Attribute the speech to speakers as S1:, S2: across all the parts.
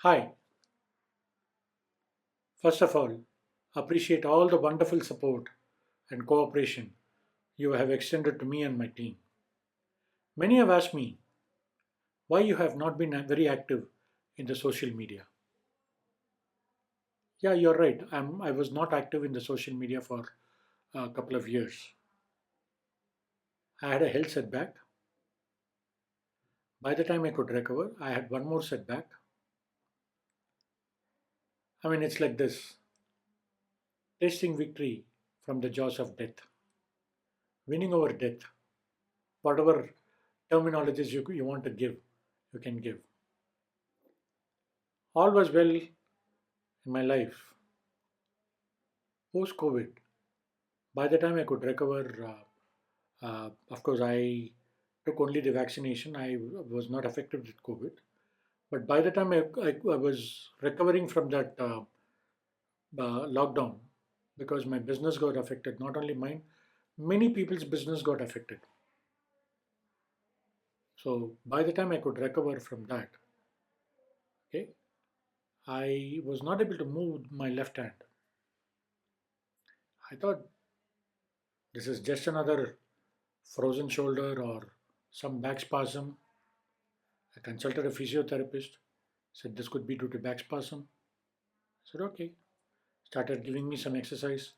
S1: Hi, first of all, appreciate all the wonderful support and cooperation you have extended to me and my team. Many have asked me why you have not been very active in the social media. Yeah, you're right. I was not active in the social media for a couple of years. I had a health setback. By the time I could recover, I had one more setback. I mean, it's like this tasting victory from the jaws of death, winning over death, whatever terminologies you want to give, you can give. All was well in my life post COVID. By the time I could recover, of course, I took only the vaccination. I was not affected with COVID. But by the time I was recovering from that lockdown, because my business got affected, not only mine, many people's business got affected. So by the time I could recover from that, okay, I was not able to move my left hand. I thought this is just another frozen shoulder or some back spasm. I consulted a physiotherapist, said this could be due to back spasm. I said, okay. Started giving me some exercise,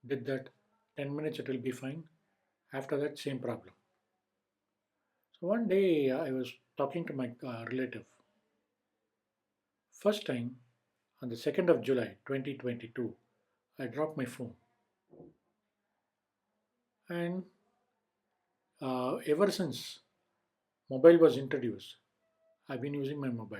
S1: did that. 10 minutes, it will be fine. After that, same problem. So one day, I was talking to my relative. First time, on the 2nd of July 2022, I dropped my phone. And ever since mobile was introduced, I've been using my mobile.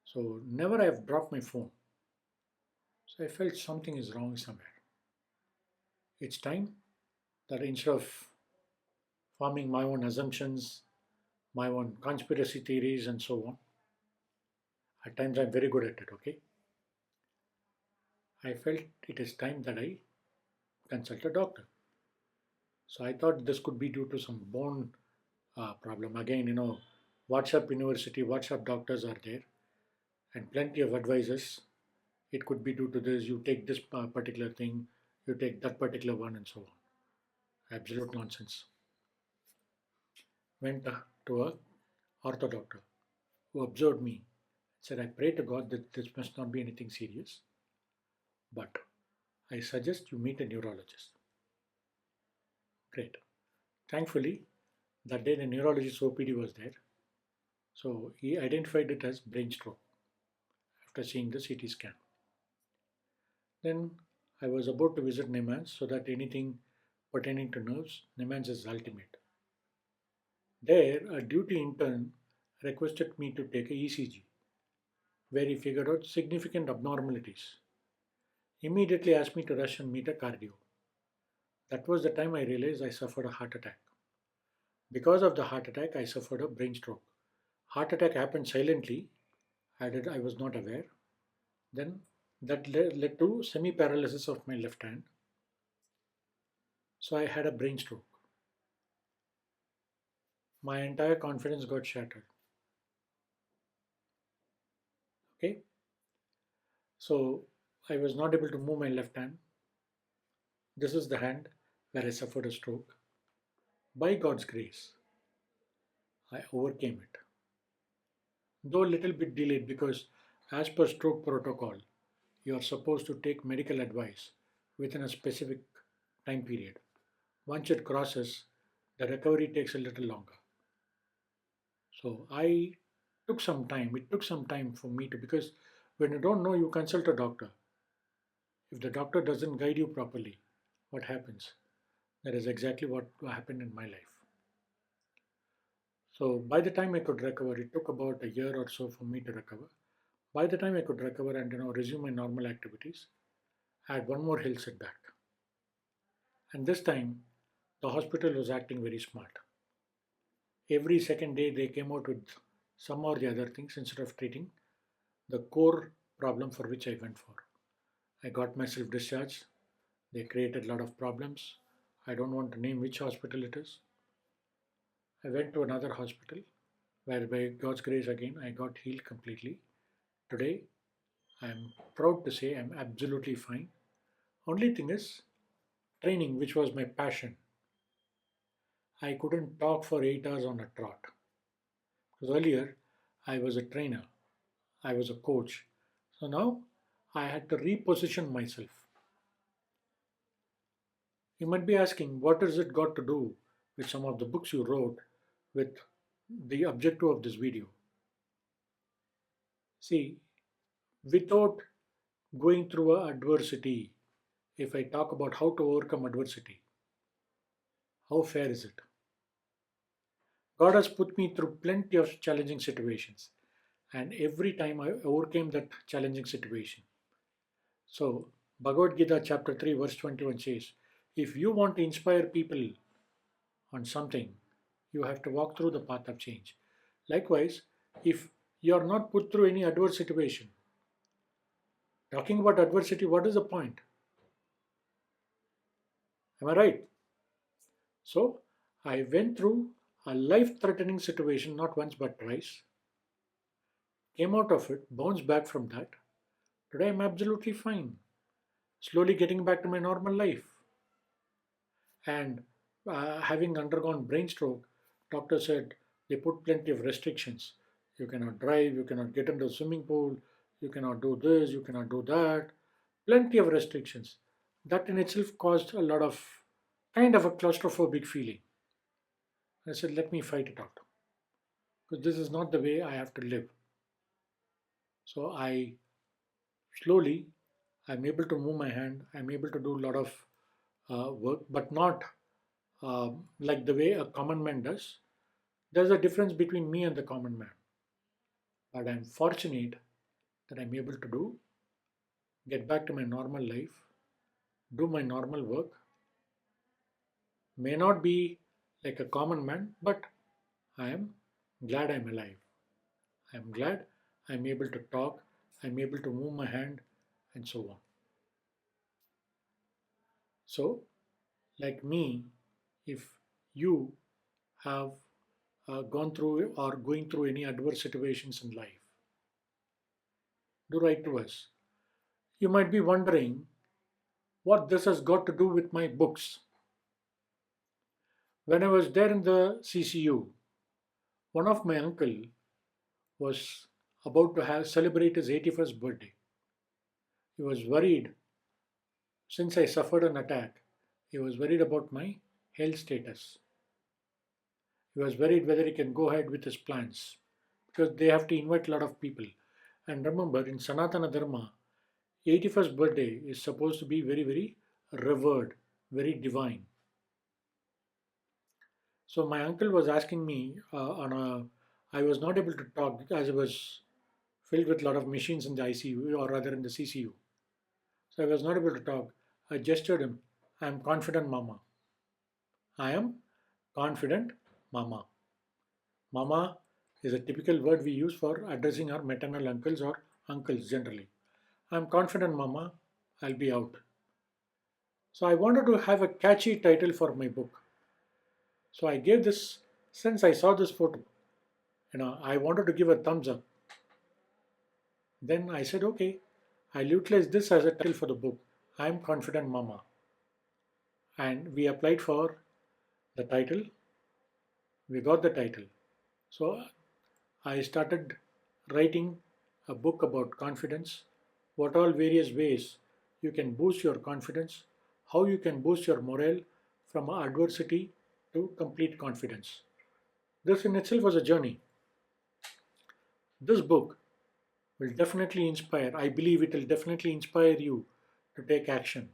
S1: So never I have dropped my phone. So I felt something is wrong somewhere. It's time that instead of forming my own assumptions, my own conspiracy theories, and so on, at times I'm very good at it, okay? I felt it is time that I consult a doctor. So I thought this could be due to some bone problem. Again, WhatsApp University, WhatsApp doctors are there, and plenty of advices. It could be due to this, you take this particular thing, you take that particular one, and so on. Absolute nonsense. Went to a ortho doctor who observed me, said, I pray to God that this must not be anything serious, but I suggest you meet a neurologist. Great. Thankfully, that day the neurologist OPD was there, so he identified it as brain stroke after seeing the CT scan. Then I was about to visit Nemans so that anything pertaining to nerves, Nemans is ultimate. There, a duty intern requested me to take a ECG, where he figured out significant abnormalities. Immediately asked me to rush and meet a cardio. That was the time I realized I suffered a heart attack. Because of the heart attack, I suffered a brain stroke. Heart attack happened silently. I was not aware. Then that led to semi paralysis of my left hand. So I had a brain stroke. My entire confidence got shattered. Okay. So I was not able to move my left hand. This is the hand where I suffered a stroke. By God's grace, I overcame it. Though a little bit delayed because, as per stroke protocol, you are supposed to take medical advice within a specific time period. Once it crosses, the recovery takes a little longer. So I took some time. It took some time for me to, because when you don't know, you consult a doctor. If the doctor doesn't guide you properly, what happens? That is exactly what happened in my life. So by the time I could recover, it took about a year or so for me to recover. By the time I could recover and resume my normal activities, I had one more health setback. And this time, the hospital was acting very smart. Every second day, they came out with some or the other things instead of treating the core problem for which I went for. I got myself discharged. They created a lot of problems. I don't want to name which hospital it is. I went to another hospital where by God's grace again I got healed completely. Today I'm proud to say I'm absolutely fine. Only thing is training, which was my passion. I couldn't talk for 8 hours on a trot. Because earlier I was a trainer, I was a coach. So now I had to reposition myself. You might be asking, what has it got to do with some of the books you wrote with the objective of this video? See, without going through a adversity, if I talk about how to overcome adversity, how fair is it? God has put me through plenty of challenging situations, and every time I overcame that challenging situation. So, Bhagavad Gita chapter 3, verse 21 says, if you want to inspire people on something, you have to walk through the path of change. Likewise, if you are not put through any adverse situation, talking about adversity, what is the point? Am I right? So, I went through a life threatening situation not once but twice, came out of it, bounced back from that. Today I'm absolutely fine, slowly getting back to my normal life. And having undergone brain stroke, doctor said they put plenty of restrictions. You cannot drive, you cannot get into the swimming pool, you cannot do this, you cannot do that. Plenty of restrictions. That in itself caused a lot of kind of a claustrophobic feeling. I said, let me fight it out because this is not the way I have to live. So I slowly, I'm able to move my hand, I'm able to do a lot of work, but not like the way a common man does. There's a difference between me and the common man. But I'm fortunate that I'm able to get back to my normal life, do my normal work. May not be like a common man, but I am glad I'm alive. I'm glad I'm able to talk, I'm able to move my hand, and so on. So, like me, if you have gone through or going through any adverse situations in life, do write to us. You might be wondering what this has got to do with my books. When I was there in the CCU, one of my uncle was about to have celebrate his 81st birthday. He was worried since I suffered an attack. He was worried about my health status. He was worried whether he can go ahead with his plans because they have to invite a lot of people. And remember, in Sanatana Dharma, 81st birthday is supposed to be very, very revered, very divine. So my uncle was asking me on a. I was not able to talk because I was filled with a lot of machines in the ICU or rather in the CCU. So I was not able to talk. I gestured him. I am confident, Mama. I am confident, Mama. Mama is a typical word we use for addressing our maternal uncles or uncles generally. I am confident, Mama. I'll be out. So I wanted to have a catchy title for my book. So I gave this since I saw this photo. I wanted to give a thumbs up. Then I said, okay, I'll utilize this as a title for the book. I'm Confident Mama. And we applied for the title. We got the title. So I started writing a book about confidence, what all various ways you can boost your confidence, how you can boost your morale from adversity to complete confidence. This in itself was a journey. This book will definitely inspire, I believe it will definitely inspire you to take action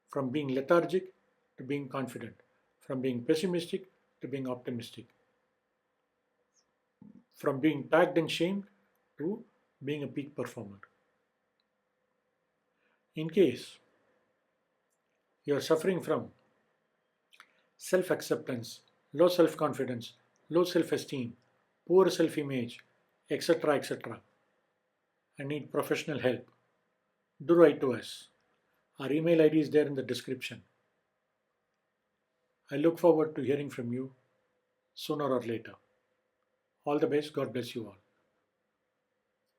S1: from being lethargic to being confident, from being pessimistic to being optimistic, from being tagged and shamed to being a peak performer. In case you are suffering from self acceptance, low self confidence, low self esteem, poor self image, etc., etc., and need professional help, do write to us. Our email ID is there in the description. I look forward to hearing from you sooner or later. All the best. God bless you all.